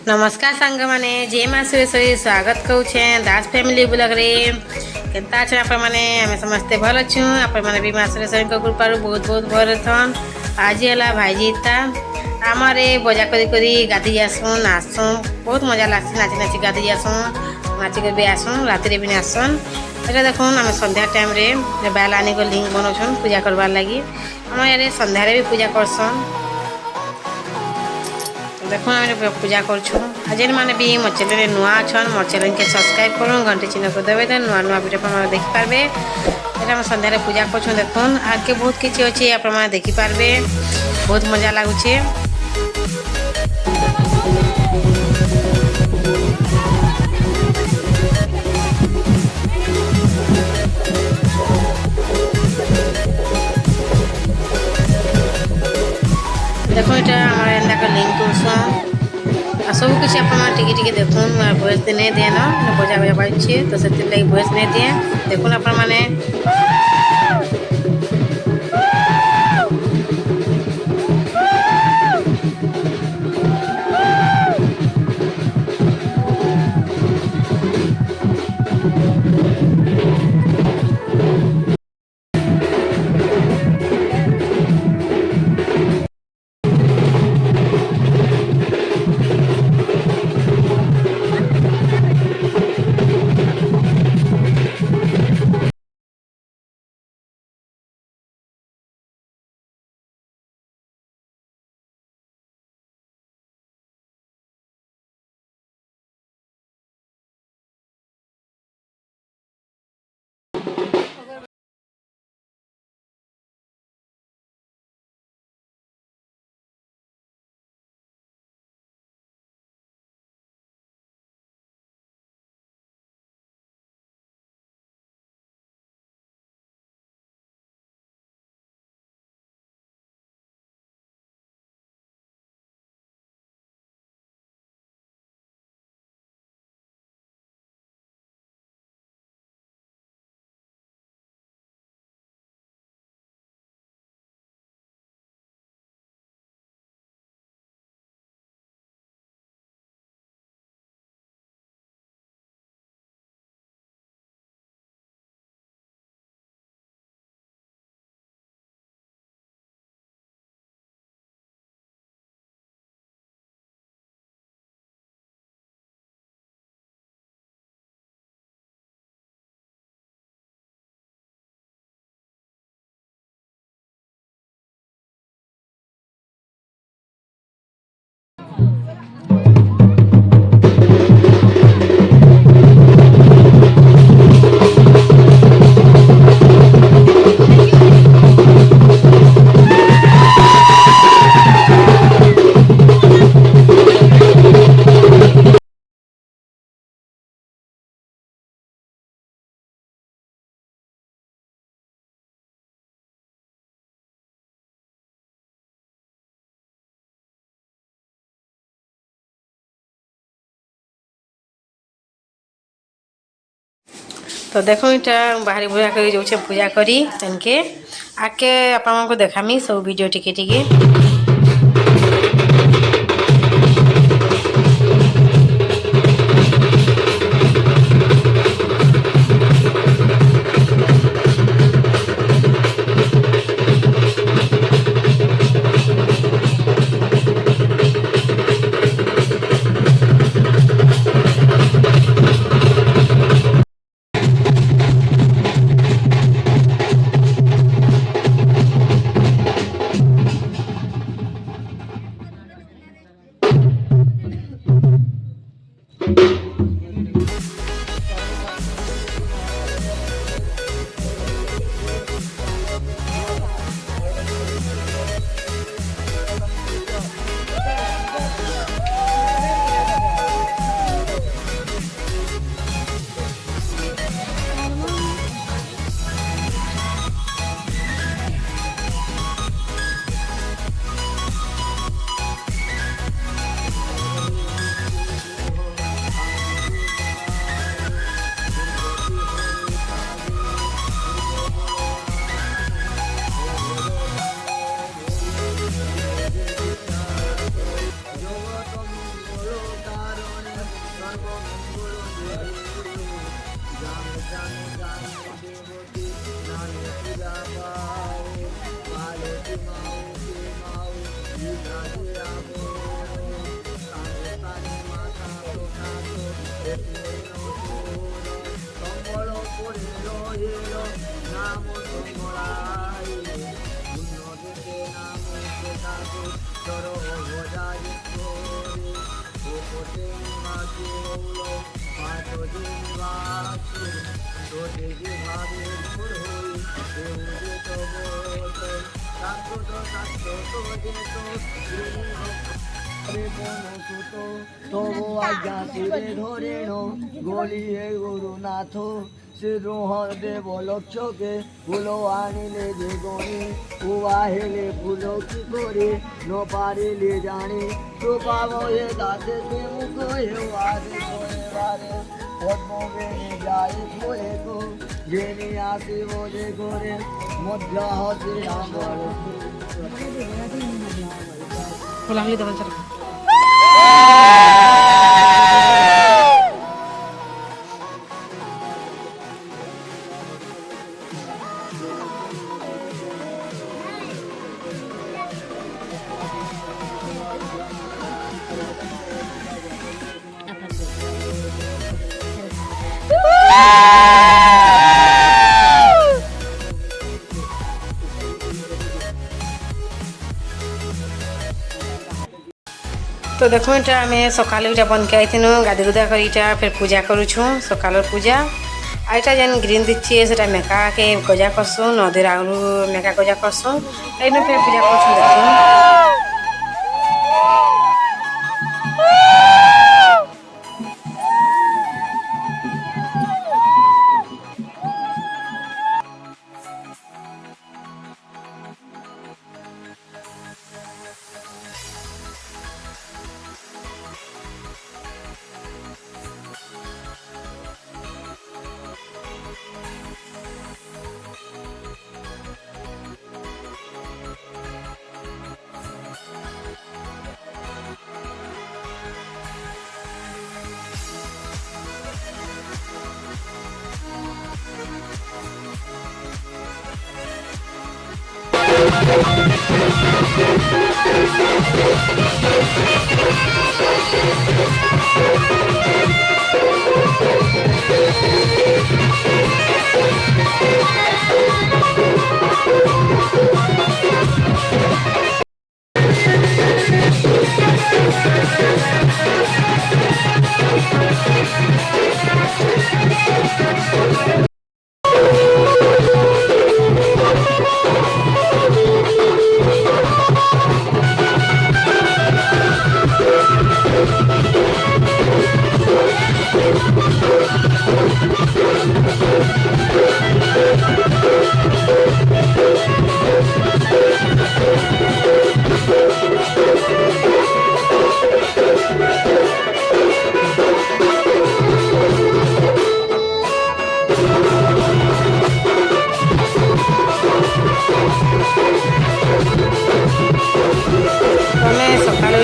नमस्कार सांग मैंने जय माँ सुरेश्वरी स्वागत करुचे दास फैमिली ब्लॉग रे केता अच्छे आप मैंने आम समस्ते भल अच्छु आप मैंने भी माँ सुरेश्वरी कृपार बहुत बहुत भल थन आज है भाईजीता आम बजा करी गाधी जासूँ नाचसूँ बहुत मजा लगसी नाची नाची गाधी जासूँ नाचिक भी आसूँ राति भी नाचसन ये देखो आम संध्या टाइम रे बैलानी को लिंग बनाऊन पूजा करवार लगी आम यार संध्यारे भी पूजा करसन देखो आम पूजा कर जेन मैंने भी मो चैनल नुआ अच्छन मोर चैनल के सब्सक्राइब करूँ घंटे चिन्ह को देवे तो नुआ नुआ वीडियो आप देखिपारे ये संध्यारे पूजा कर देख आगे बहुत किसी अच्छे आप देखिपारे बहुत मजा लगुचे। देखो यहाँ एंदा का लिंक कर सब किसी आप टिके देखुन भॉइस नहीं दिए ना बजा बजा पाचे तो से लगे भॉइस नहीं दिए देखुन आप तो देखो यहाँ बाहरी बुझा कर जो पूजा करी तेनके आके आपको देखामी सब वीडियो टिके टिके। তবু আজ্ঞা শিরে ধরেণ গলিয়ে গুরুনাথ শ্রীদ্রোহ দেব লক্ষ্যকে ফুলো আনিলে যে গণে উবাহেলে ফুলো কি করে ন পারিলে জানে তো পাবয়ে দাসে সে মুখ হেওয়ারে বারে পদ্ম বেড়ে যায় করে তো জেনে আসিব যে করে মধ্য হতে আমার तो देखो इटा आम सका बन के आईनु गाधी गुदा कर फिर पूजा करुछू सकाल पूजा आईटा जेन ग्रीन दिच्छी से मेका के गजा करसु नदी आलू मेका गजा करसु फिर पूजा करछू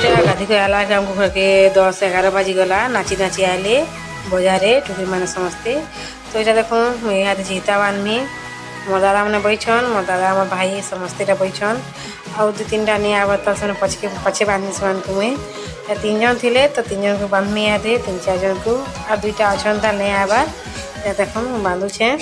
देखो गाधी को आला के हमको घर के 10-11 बाजी गला नाची नाची आले बजारे टुकी मैंने समझते तो ये देखो यहाँ जीता बानी मोर दादा मैंने बैठन मोर दादा मोर भाई समस्ते बैठन आउ 2-3टा नहीं आवा तो पछे पछे बांधी से तुम्हें 3 जन थे तो 3 जन को बांधमी आते 3-4 जन को आ 2टा अच्छा नहीं आवा देखो बांधुचे